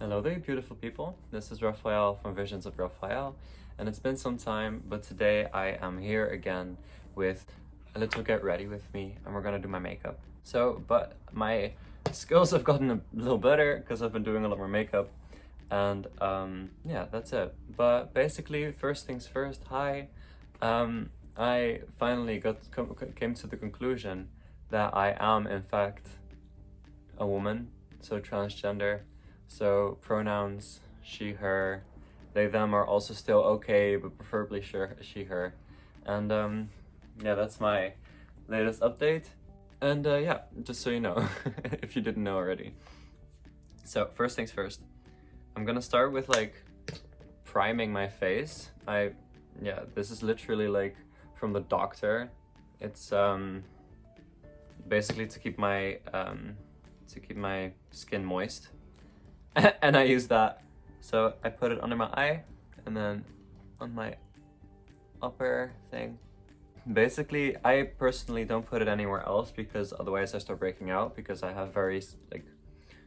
Hello there, beautiful people. This is Rafael from Visions of Rafael, and it's been some time, but today I am here again with a little get ready with me, and we're gonna do my makeup. But my skills have gotten a little better because I've been doing a lot more makeup, and yeah, that's it. But basically, first things first, hi. I finally came to the conclusion that I am in fact a woman, so transgender. So pronouns she, her, they, them are also still okay, but preferably she, her. And yeah, that's my latest update. And yeah, just so you know, if you didn't know already. So first things first, I'm gonna start with like priming my face. Yeah, this is literally like from the doctor. It's basically to keep my skin moist. And I use that. So I put it under my eye and then on my upper thing. Basically, I personally don't put it anywhere else because otherwise I start breaking out, because I have very like,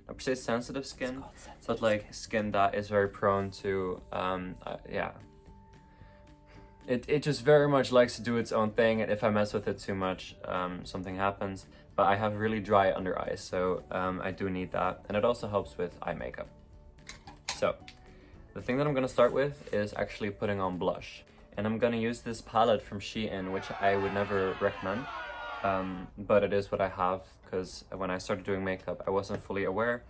not per se sensitive skin, but like skin that is very prone to yeah. It just very much likes to do its own thing, and if I mess with it too much, something happens. But I have really dry under eyes, so I do need that. And it also helps with eye makeup. So, the thing that I'm gonna start with is actually putting on blush. And I'm gonna use this palette from Shein, which I would never recommend. But it is what I have, because when I started doing makeup, I wasn't fully aware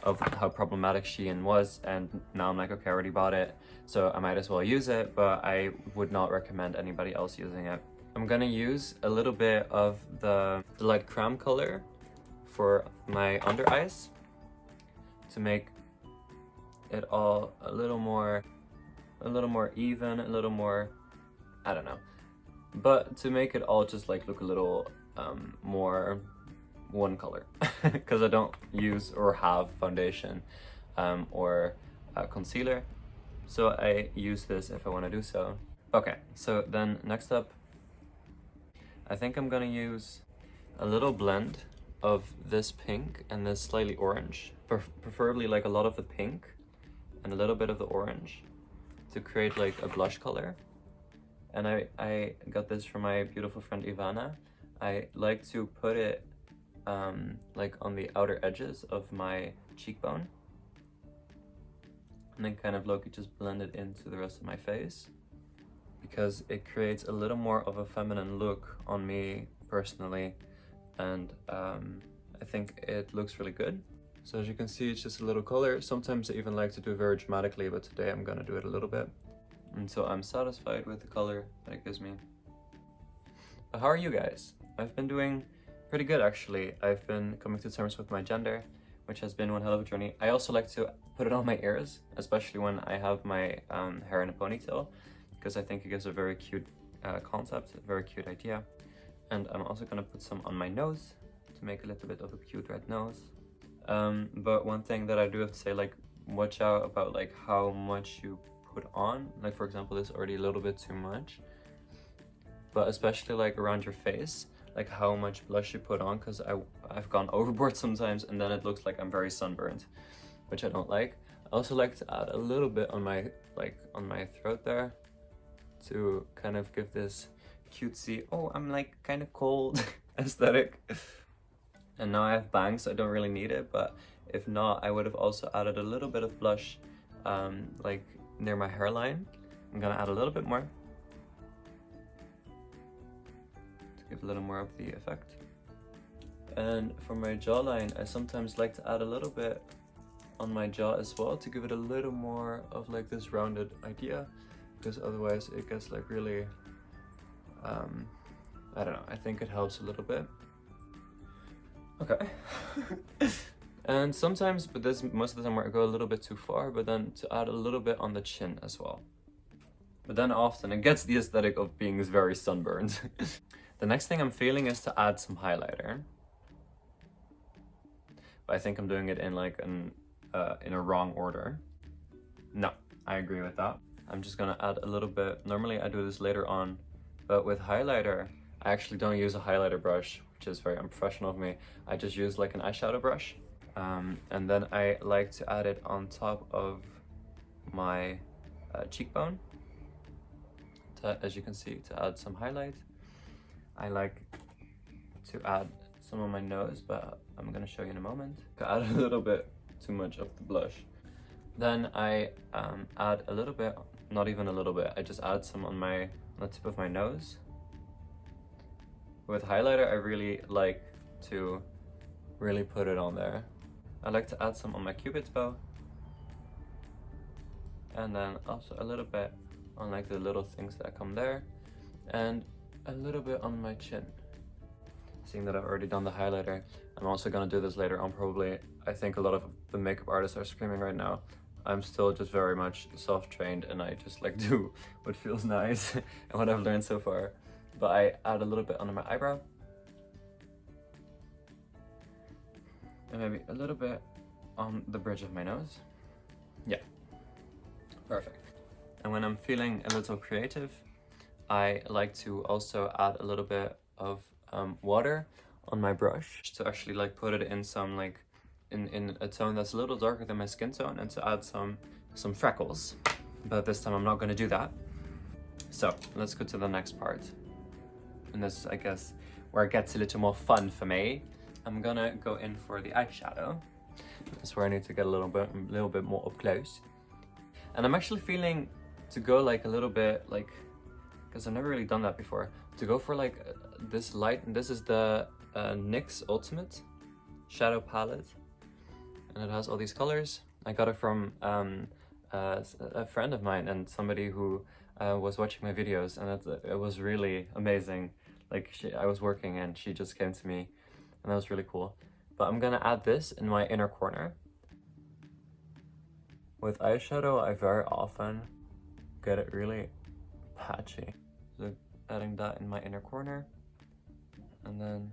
of how problematic Shein was, and now I'm like, okay, I already bought it, so I might as well use it, but I would not recommend anybody else using it. I'm gonna use a little bit of the light creme color for my under eyes to make it all a little more even, a little more, I don't know, but to make it all just like look a little more one color, because I don't use or have foundation or concealer, so I use this if I want to do so. Okay, so then next up, I think I'm gonna use a little blend of this pink and this slightly orange, preferably like a lot of the pink and a little bit of the orange, to create like a blush color. And I got this from my beautiful friend Ivana. I like to put it like on the outer edges of my cheekbone, and then kind of low-key just blend it into the rest of my face, because it creates a little more of a feminine look on me personally, and I think it looks really good. So as you can see, it's just a little color. Sometimes I even like to do it very dramatically, but today I'm gonna do it a little bit until I'm satisfied with the color that it gives me. But how are you guys? I've been doing pretty good, actually. I've been coming to terms with my gender, which has been one hell of a journey. I also like to put it on my ears, especially when I have my hair in a ponytail, because I think it gives a very cute concept, a very cute idea. And I'm also gonna put some on my nose to make a little bit of a cute red nose. But one thing that I do have to say, like, watch out about like how much you put on. Like, for example, this is already a little bit too much, but especially like around your face, like how much blush you put on, because I've gone overboard sometimes, and then it looks like I'm very sunburned, which I don't like. I also like to add a little bit on my throat there, to kind of give this cutesy, oh, I'm like kind of cold aesthetic. And now I have bangs, so I don't really need it, but if not, I would have also added a little bit of blush like near my hairline. I'm gonna add a little bit more to give a little more of the effect. And for my jawline, I sometimes like to add a little bit on my jaw as well, to give it a little more of like this rounded idea, because otherwise it gets like really, I don't know, I think it helps a little bit. Okay. And sometimes, but this most of the time where I go a little bit too far, but then to add a little bit on the chin as well. But then often it gets the aesthetic of being very sunburned. The next thing I'm feeling is to add some highlighter. But I think I'm doing it in like in a wrong order. No, I agree with that. I'm just gonna add a little bit. Normally I do this later on, but with highlighter, I actually don't use a highlighter brush, which is very unprofessional of me. I just use like an eyeshadow brush, And then I like to add it on top of my cheekbone, as you can see, to add some highlight. I like to add some on my nose, but I'm gonna show you in a moment. I add a little bit too much of the blush. Then I add a little bit, not even a little bit, I just add some on the tip of my nose. With highlighter, I really like to put it on there. I like to add some on my cupid's bow, and then also a little bit on like the little things that come there, and a little bit on my chin. Seeing that I've already done the highlighter, I'm also gonna do this later on probably. I think a lot of the makeup artists are screaming right now. I'm still just very much self-trained, and I just like do what feels nice and what I've learned so far. But I add a little bit under my eyebrow, and maybe a little bit on the bridge of my nose. Yeah, perfect. And when I'm feeling a little creative, I like to also add a little bit of water on my brush to actually like put it in some like in a tone that's a little darker than my skin tone, and to add some freckles. But this time I'm not going to do that. So let's go to the next part, and this is, I guess, where it gets a little more fun for me. I'm gonna go in for the eyeshadow. That's where I need to get a little bit more up close. And I'm actually feeling to go like a little bit like, because I've never really done that before, to go for like this light. And this is the NYX Ultimate Shadow Palette, and it has all these colors. I got it from a friend of mine and somebody who was watching my videos, and it was really amazing. Like I was working and she just came to me, and that was really cool. But I'm gonna add this in my inner corner. With eyeshadow, I very often get it really patchy. So adding that in my inner corner, and then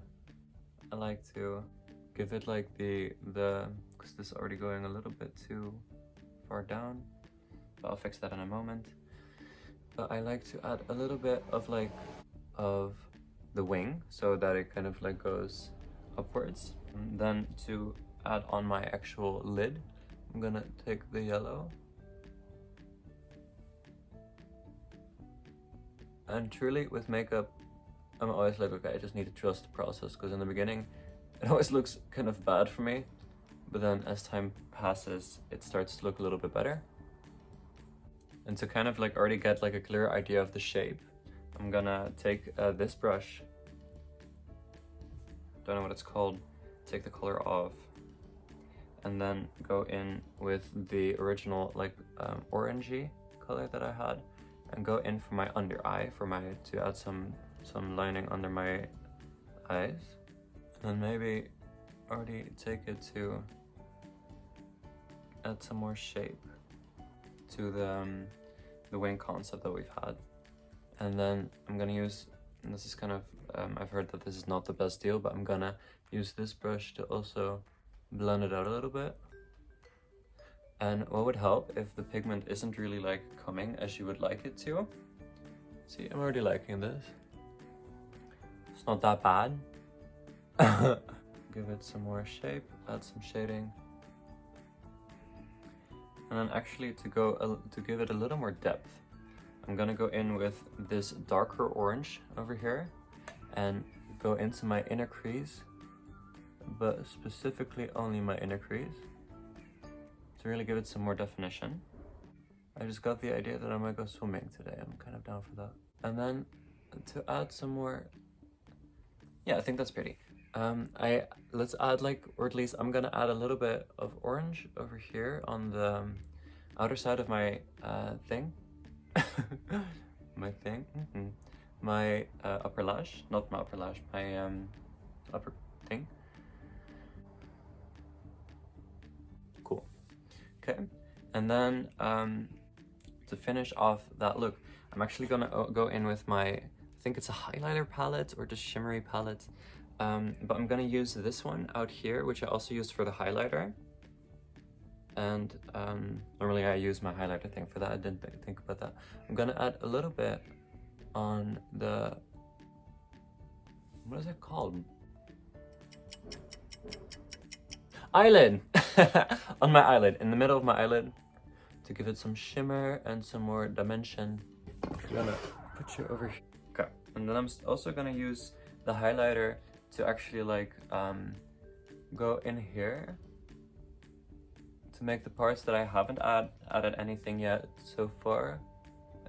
I like to give it like because this is already going a little bit too far down, but I'll fix that in a moment. But I like to add a little bit of the wing, so that it kind of like goes upwards. And then to add on my actual lid, I'm gonna take the yellow. And truly with makeup, I'm always like, okay, I just need to trust the process, because in the beginning it always looks kind of bad for me, but then as time passes it starts to look a little bit better. And to kind of like already get like a clear idea of the shape, I'm gonna take this brush, don't know what it's called, take the color off, and then go in with the original like orangey color that I had, and go in for my under eye to add some lining under my eyes, and maybe already take it to add some more shape to the wing concept that we've had. And then I'm gonna use, and this is kind of I've heard that this is not the best deal, but I'm gonna use this brush to also blend it out a little bit. And what would help if the pigment isn't really like coming as you would like it to. See, I'm already liking this. It's not that bad. Give it some more shape, add some shading. And then actually to give it a little more depth, I'm gonna go in with this darker orange over here and go into my inner crease, but specifically only my inner crease, to really give it some more definition. I just got the idea that I might go swimming today. I'm kind of down for that. And then to add some more, yeah, I think that's pretty. Let's add like, or at least I'm gonna add a little bit of orange over here on the outer side of my thing. My upper lash, not my upper lash, my upper thing. Cool. Okay, and then to finish off that look, I'm actually gonna go in with my, I think it's a highlighter palette or just shimmery palette, but I'm gonna use this one out here, which I also used for the highlighter. And normally I use my highlighter thing for that. I didn't think about that. I'm gonna add a little bit on the, what is it called? eyelid. On my eyelid, in the middle of my eyelid, to give it some shimmer and some more dimension. I'm gonna put you over here. Okay, and then I'm also gonna use the highlighter to actually like go in here to make the parts that I haven't added anything yet so far,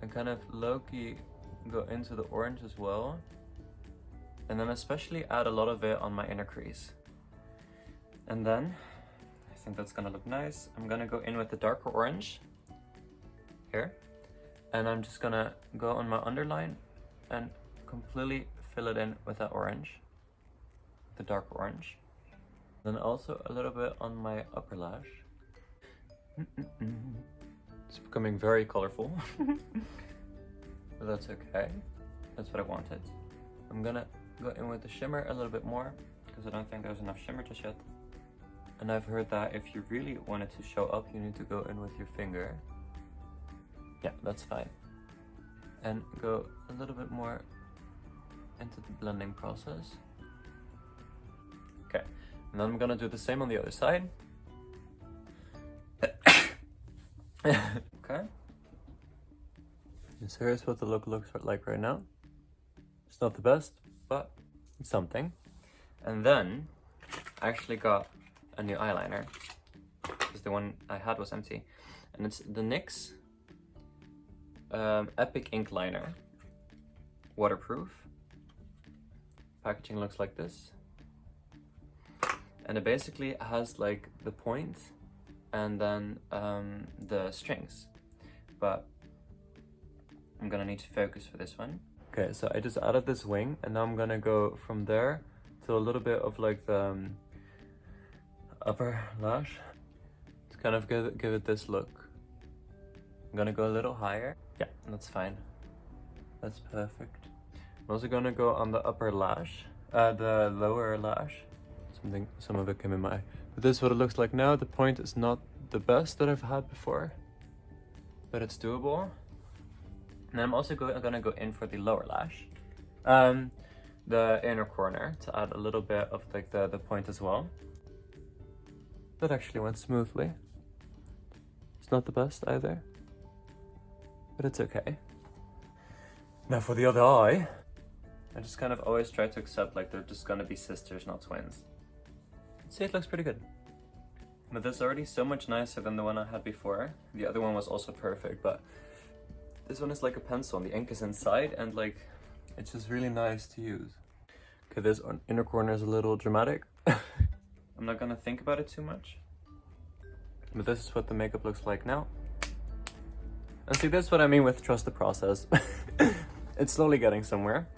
and kind of low-key go into the orange as well, and then especially add a lot of it on my inner crease. And then I think that's gonna look nice. I'm gonna go in with the darker orange here, and I'm just gonna go on my underline and completely fill it in with that orange, the dark orange. Then also a little bit on my upper lash. It's becoming very colorful, but that's okay. That's what I wanted. I'm gonna go in with the shimmer a little bit more because I don't think there's enough shimmer just yet. And I've heard that if you really want it to show up, you need to go in with your finger. Yeah, that's fine. And go a little bit more into the blending process. Okay, and then I'm gonna do the same on the other side. Okay. And so here's what the look looks like right now. It's not the best, but it's something. And then I actually got a new eyeliner, because the one I had was empty. And it's the NYX Epic Ink Liner. Waterproof. Packaging looks like this. And it basically has like the point and then the strings. But I'm gonna need to focus for this one. Okay, so I just added this wing, and now I'm gonna go from there to a little bit of like the upper lash to kind of give it this look. I'm gonna go a little higher. Yeah, that's fine. That's perfect. I'm also gonna go on the upper lash, the lower lash. Some of it came in my eye. But this is what it looks like now. The point is not the best that I've had before, but it's doable. And I'm also gonna go in for the lower lash, the inner corner, to add a little bit of like the point as well. That actually went smoothly. It's not the best either, but it's okay. Now for the other eye, I just kind of always try to accept like they're just gonna be sisters, not twins. See, it looks pretty good. But this is already so much nicer than the one I had before. The other one was also perfect, but this one is like a pencil and the ink is inside, and like it's just really nice to use. Okay, this inner corner is a little dramatic. I'm not gonna think about it too much. But this is what the makeup looks like now. And see, that's what I mean with trust the process. It's slowly getting somewhere.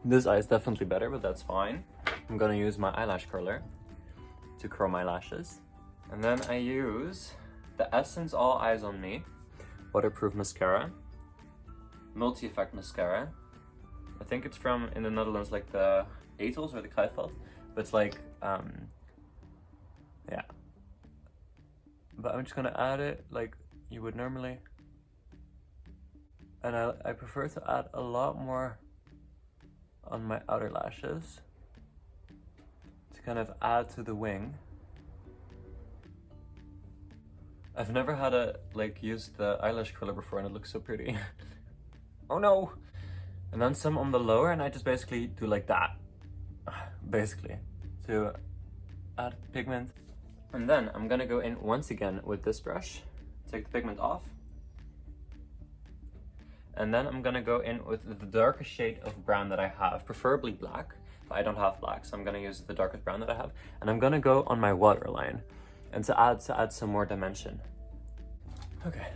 This eye is definitely better, but that's fine. I'm gonna use my eyelash curler to curl my lashes. And then I use the Essence All Eyes on Me waterproof mascara, multi-effect mascara. I think it's from, in the Netherlands, like the Etels or the Kruidvat, but it's like, yeah. But I'm just gonna add it like you would normally. And I prefer to add a lot more on my outer lashes to kind of add to the wing. I've never had used the eyelash curler before, and it looks so pretty. Oh no! And then some on the lower, and I just basically do like that, basically, to add pigment. And then I'm gonna go in once again with this brush, take the pigment off. And then I'm gonna go in with the darkest shade of brown that I have, preferably black, but I don't have black, so I'm gonna use the darkest brown that I have. And I'm gonna go on my waterline, and to add some more dimension. Okay,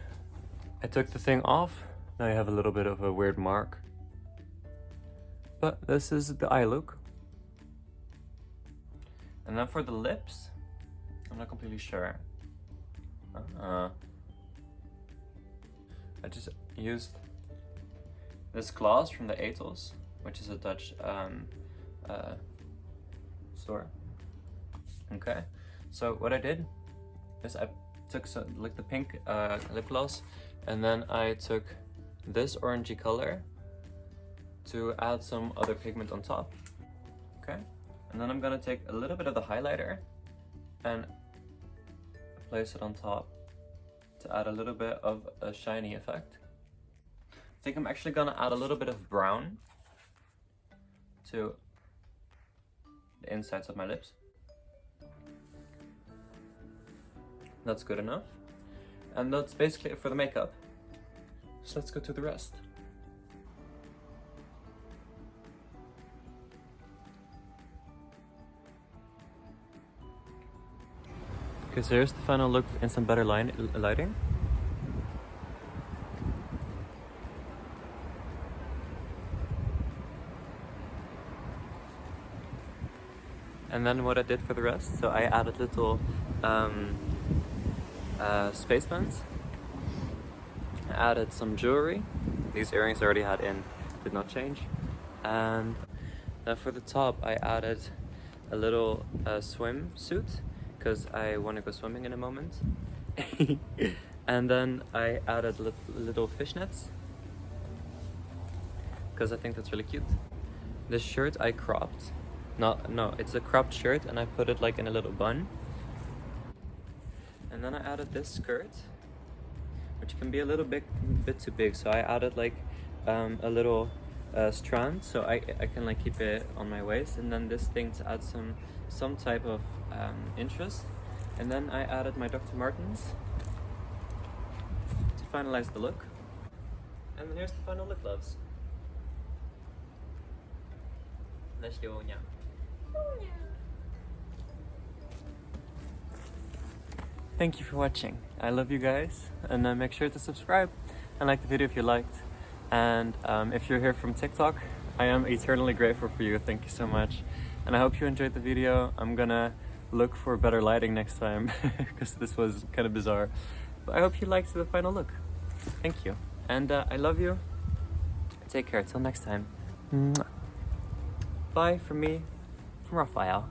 I took the thing off. Now you have a little bit of a weird mark. But this is the eye look. And then for the lips, I'm not completely sure. I just used this gloss from the Etels, which is a Dutch store. Okay, so what I did is I took like the pink lip gloss, and then I took this orangey color to add some other pigment on top. Okay, and then I'm gonna take a little bit of the highlighter and place it on top to add a little bit of a shiny effect. I think I'm actually gonna add a little bit of brown to the insides of my lips. That's good enough. And that's basically it for the makeup. So let's go to the rest. Okay, so here's the final look in some better lighting. And then what I did for the rest, so I added little space bands. I added some jewelry. These earrings I already had in, did not change. And then for the top, I added a little swimsuit because I want to go swimming in a moment. And then I added little fishnets because I think that's really cute. This shirt I cropped. No, it's a cropped shirt and I put it like in a little bun. And then I added this skirt, which can be a little bit too big. So I added like a little strand so I can like keep it on my waist. And then this thing to add some type of interest. And then I added my Dr. Martens to finalize the look. And then here's the final lip gloves. Let's do it now. Thank you for watching. I love you guys, and make sure to subscribe and like the video if you liked. And if you're here from TikTok, I am eternally grateful for you. Thank you so much. And I hope you enjoyed the video. I'm gonna look for better lighting next time because this was kind of bizarre. But I hope you liked the final look. Thank you. And I love you. Take care. Till next time. Bye from me, from Rafael.